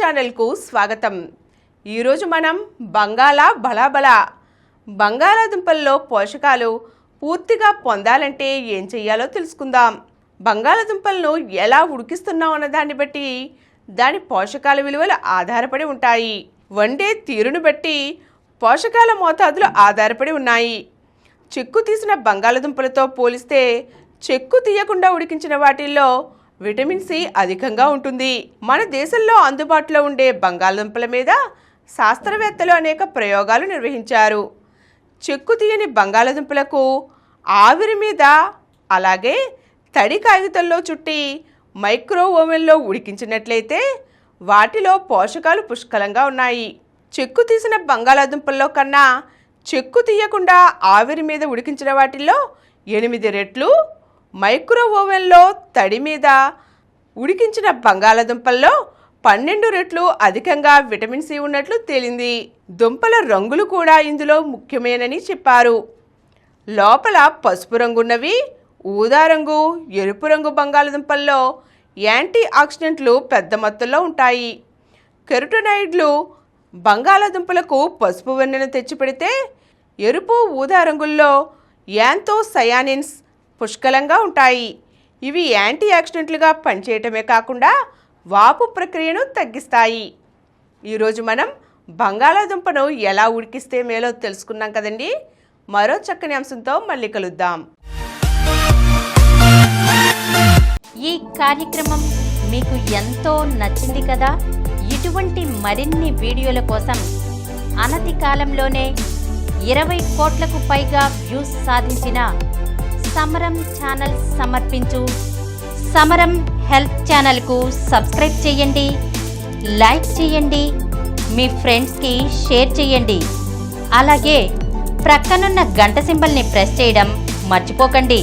ఛానల్కు స్వాగతం. ఈరోజు మనం బంగాళాదుంపల్లో పోషకాలు పూర్తిగా పొందాలంటే ఏం చేయాలో తెలుసుకుందాం. బంగాళాదుంపలను ఎలా ఉడికిస్తున్నాం అన్న దాన్ని బట్టి దాని పోషకాల విలువలు ఆధారపడి ఉంటాయి. వండే తీరును బట్టి పోషకాల మోతాదులు ఆధారపడి ఉన్నాయి. చెక్కు తీసిన బంగాళాదుంపలతో పోలిస్తే చెక్కు తీయకుండా ఉడికించిన వాటిల్లో విటమిన్ సి అధికంగా ఉంటుంది. మన దేశంలో అందుబాటులో ఉండే బంగాళాదుంపల మీద శాస్త్రవేత్తలు అనేక ప్రయోగాలు నిర్వహించారు. చెక్కు తీయని బంగాళాదుంపలకు ఆవిరి మీద అలాగే తడి కాగితంలో చుట్టి మైక్రో ఓవెన్లో ఉడికించినట్లయితే వాటిలో పోషకాలు పుష్కలంగా ఉన్నాయి. చెక్కు తీసిన బంగాళాదుంపల్లో కన్నా చెక్కు తీయకుండా ఆవిరి మీద ఉడికించిన వాటిల్లో 8 రెట్లు, మైక్రో ఓవెన్లో తడి మీద ఉడికించిన బంగాళాదుంపల్లో 12 రెట్లు అధికంగా విటమిన్ సి ఉన్నట్లు తేలింది. దుంపల రంగులు కూడా ఇందులో ముఖ్యమేనని చెప్పారు. లోపల పసుపు రంగున్నవి, ఊదా రంగు, ఎరుపు రంగు బంగాళాదుంపల్లో యాంటీ ఆక్సిడెంట్లు పెద్ద మొత్తంలో ఉంటాయి. కెరోటినాయిడ్లు బంగాళాదుంపలకు పసుపు వెన్నెను తెచ్చిపెడితే ఎరుపు, ఊదా రంగుల్లో యాంతోసయానిన్స్ పుష్కలంగా ఉంటాయి. ఇవి యాంటీ ఆక్సిడెంట్లుగా పనిచేయటమే కాకుండా వాపు ప్రక్రియను తగ్గిస్తాయి. ఈరోజు మనం బంగాళాదుంపను ఎలా ఉడికిస్తే మేలో తెలుసుకున్నాం కదండి. మరో చక్కని అంశంతో మళ్ళీ కలుద్దాం. ఈ కార్యక్రమం మీకు ఎంతో నచ్చింది కదా. ఇటువంటి మరిన్ని వీడియోల కోసం అనతి కాలంలోనే 20 కోట్లకు పైగా వ్యూస్ సాధించిన సమరం ఛానల్ సమర్పించు సమరం హెల్త్ ఛానల్కు సబ్స్క్రైబ్ చేయండి, లైక్ చేయండి, మీ ఫ్రెండ్స్కి షేర్ చేయండి. అలాగే ప్రక్కనున్న గంట సింబల్ని ప్రెస్ చేయడం మర్చిపోకండి.